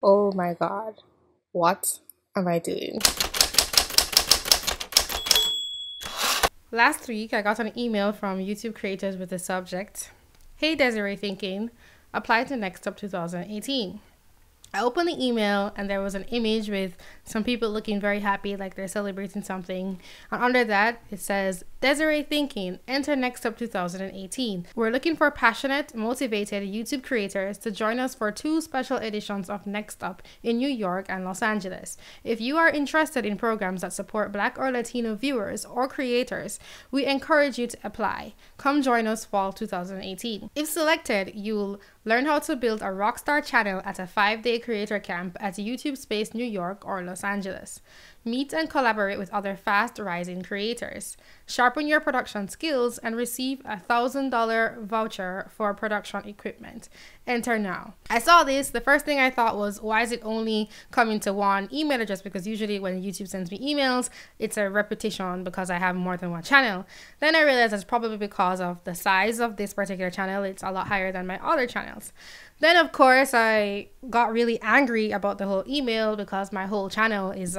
Oh my God, what am I doing? Last week, I got an email from YouTube creators with the subject, "Hey Desiree Thinking, apply to Next Up 2018." I opened the email and there was an image with some people looking very happy, like they're celebrating something. And under that, it says, "Desi-Rae Thinking, enter Next Up 2018. We're looking for passionate, motivated YouTube creators to join us for 2 special editions of Next Up in New York and Los Angeles. If you are interested in programs that support Black or Latino viewers or creators, we encourage you to apply. Come join us fall 2018. If selected, you'll learn how to build a rockstar channel at a 5-day creator camp at YouTube's based New York or Los Angeles. Meet and collaborate with other fast rising creators. Sharpen your production skills and receive a $1,000 voucher for production equipment. Enter now." I saw this. The first thing I thought was, why is it only coming to one email address? Because usually when YouTube sends me emails, it's a repetition because I have more than one channel. Then I realized it's probably because of the size of this particular channel. It's a lot higher than my other channels. Then, of course, I got really angry about the whole email because my whole channel is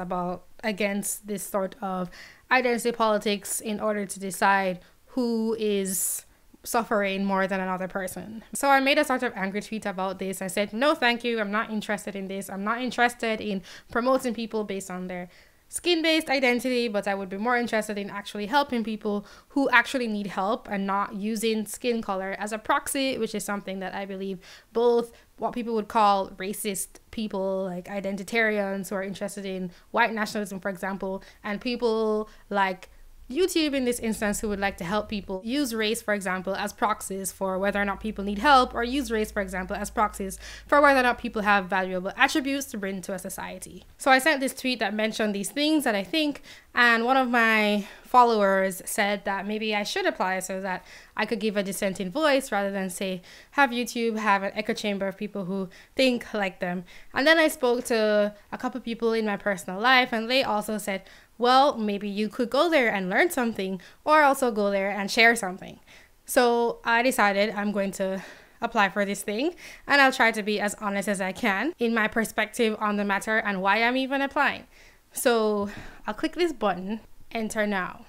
against this sort of identity politics in order to decide who is suffering more than another person. So I made a sort of angry tweet about this. I said, "No, thank you. I'm not interested in this. I'm not interested in promoting people based on their skin-based identity, but I would be more interested in actually helping people who actually need help and not using skin color as a proxy," which is something that I believe both what people would call racist people, like identitarians who are interested in white nationalism, for example, and people like YouTube in this instance who would like to help people use race, for example, as proxies for whether or not people need help, or use race, for example, as proxies for whether or not people have valuable attributes to bring to a society. So I sent this tweet that mentioned these things that I think, and one of my followers said that maybe I should apply so that I could give a dissenting voice rather than say, have YouTube have an echo chamber of people who think like them. And then I spoke to a couple people in my personal life, and they also said, well, maybe you could go there and learn something, or also go there and share something. So I decided I'm going to apply for this thing, and I'll try to be as honest as I can in my perspective on the matter and why I'm even applying. So I'll click this button, enter now.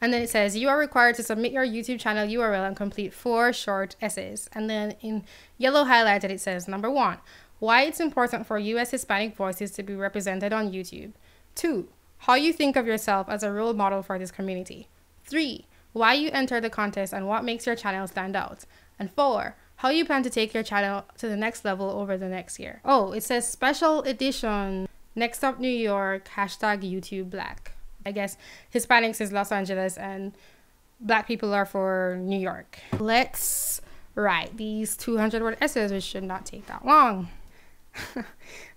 And then it says, "You are required to submit your YouTube channel URL and complete 4 short essays." And then in yellow highlighted, it says, number 1, why it's important for US Hispanic voices to be represented on YouTube. 2, how you think of yourself as a role model for this community. 3, why you enter the contest and what makes your channel stand out. And 4, how you plan to take your channel to the next level over the next year. Oh, it says special edition, Next Up New York, #YouTube Black. I guess Hispanics is Los Angeles and Black people are for New York. Let's write these 200-word essays, which should not take that long.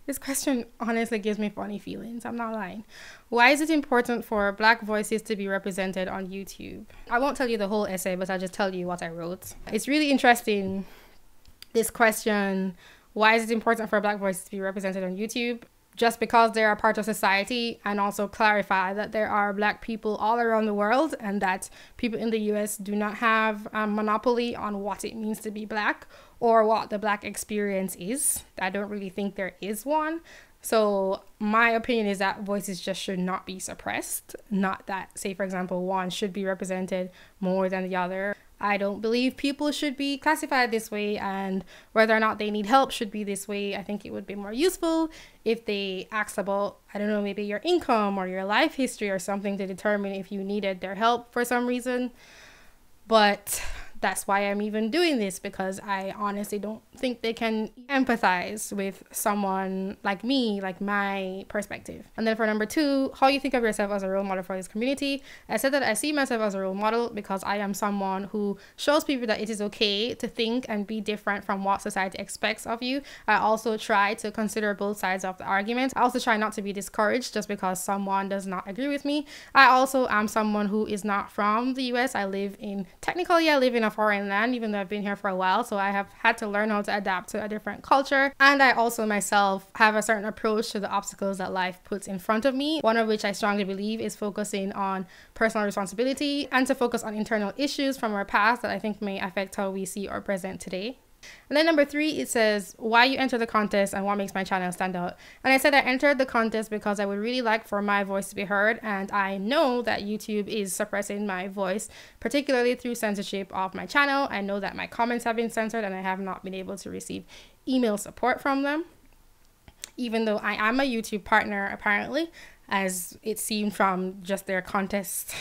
This question honestly gives me funny feelings. I'm not lying. Why is it important for Black voices to be represented on YouTube? I won't tell you the whole essay, but I'll just tell you what I wrote. It's really interesting, this question, why is it important for Black voices to be represented on YouTube? Just because they are part of society, and also clarify that there are Black people all around the world and that people in the US do not have a monopoly on what it means to be Black or what the Black experience is. I don't really think there is one. So my opinion is that voices just should not be suppressed. Not that, say for example, one should be represented more than the other. I don't believe people should be classified this way, and whether or not they need help should be this way. I think it would be more useful if they asked about, I don't know, maybe your income or your life history or something to determine if you needed their help for some reason. But that's why I'm even doing this, because I honestly don't think they can empathize with someone like me, like my perspective. And then for number 2, how you think of yourself as a role model for this community. I said that I see myself as a role model because I am someone who shows people that it is okay to think and be different from what society expects of you. I also try to consider both sides of the argument. I also try not to be discouraged just because someone does not agree with me. I also am someone who is not from the US. Technically I live in a foreign land, even though I've been here for a while, so I have had to learn how to adapt to a different culture. And I also myself have a certain approach to the obstacles that life puts in front of me, one of which I strongly believe is focusing on personal responsibility and to focus on internal issues from our past that I think may affect how we see our present today. And then number 3, it says why you enter the contest and what makes my channel stand out. And I said I entered the contest because I would really like for my voice to be heard, and I know that YouTube is suppressing my voice, particularly through censorship of my channel. I know that my comments have been censored and I have not been able to receive email support from them, even though I am a YouTube partner apparently, as it seemed from just their contest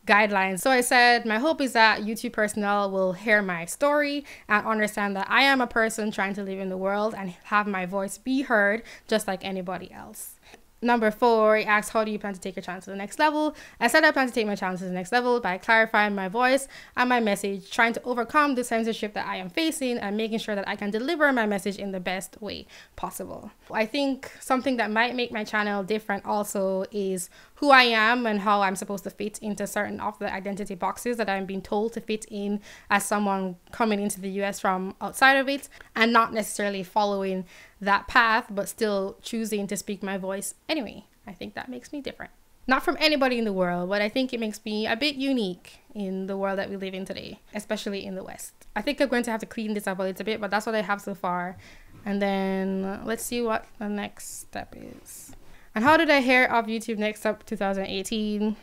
guidelines. So I said my hope is that YouTube personnel will hear my story and understand that I am a person trying to live in the world and have my voice be heard just like anybody else. Number 4, it asks, how do you plan to take your channel to the next level? I said I plan to take my channel to the next level by clarifying my voice and my message, trying to overcome the censorship that I am facing and making sure that I can deliver my message in the best way possible. I think something that might make my channel different also is who I am and how I'm supposed to fit into certain of the identity boxes that I'm being told to fit in as someone coming into the US from outside of it, and not necessarily following that path, but still choosing to speak my voice anyway. I think that makes me different. Not from anybody in the world, but I think it makes me a bit unique in the world that we live in today, especially in the West. I think I'm going to have to clean this up a little bit, but that's what I have so far. And then let's see what the next step is. And how did I hear of YouTube Next Up 2018?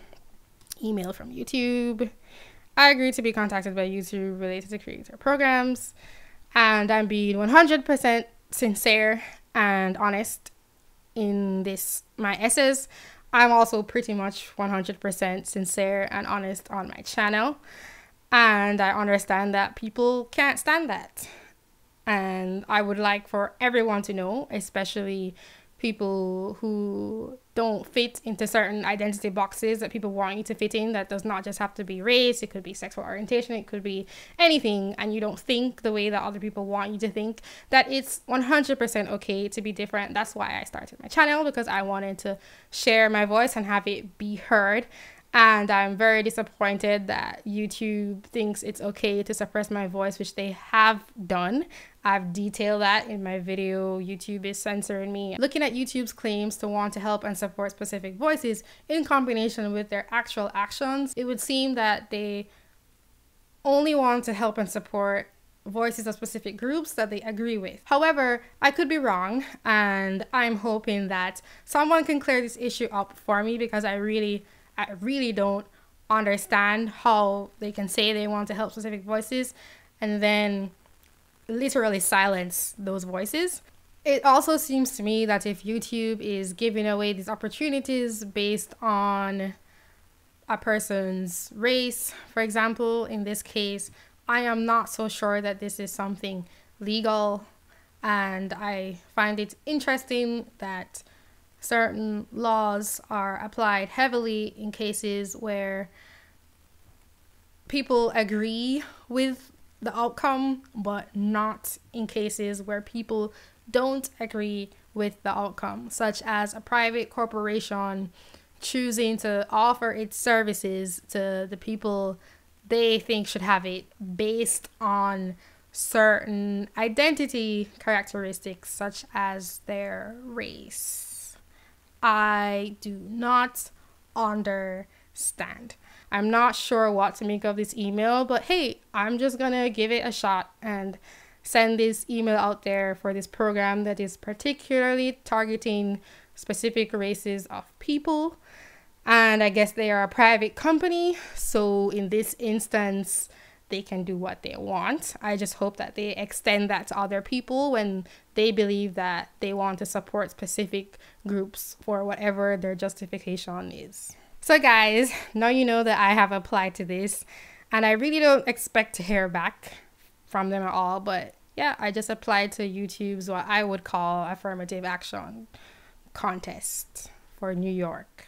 Email from YouTube. I agreed to be contacted by YouTube related to creator programs. And I'm being 100% sincere and honest in this, my essays. I'm also pretty much 100% sincere and honest on my channel. And I understand that people can't stand that. And I would like for everyone to know, especially people who don't fit into certain identity boxes that people want you to fit in. That does not just have to be race, it could be sexual orientation, it could be anything, and you don't think the way that other people want you to think, that it's 100% okay to be different. That's why I started my channel, because I wanted to share my voice and have it be heard. And I'm very disappointed that YouTube thinks it's okay to suppress my voice, which they have done. I've detailed that in my video, YouTube is censoring me. Looking at YouTube's claims to want to help and support specific voices in combination with their actual actions, it would seem that they only want to help and support voices of specific groups that they agree with. However, I could be wrong, and I'm hoping that someone can clear this issue up for me, because I really don't understand how they can say they want to help specific voices and then literally silence those voices. It also seems to me that if YouTube is giving away these opportunities based on a person's race, for example, in this case, I am not so sure that this is something legal, and I find it interesting that certain laws are applied heavily in cases where people agree with the outcome, but not in cases where people don't agree with the outcome, such as a private corporation choosing to offer its services to the people they think should have it based on certain identity characteristics, such as their race. I do not understand. I'm not sure what to make of this email, but hey, I'm just gonna give it a shot and send this email out there for this program that is particularly targeting specific races of people. And I guess they are a private company, so in this instance, they can do what they want. I just hope that they extend that to other people when they believe that they want to support specific groups for whatever their justification is. So guys, now you know that I have applied to this, and I really don't expect to hear back from them at all, but yeah, I just applied to YouTube's what I would call affirmative action contest for New York.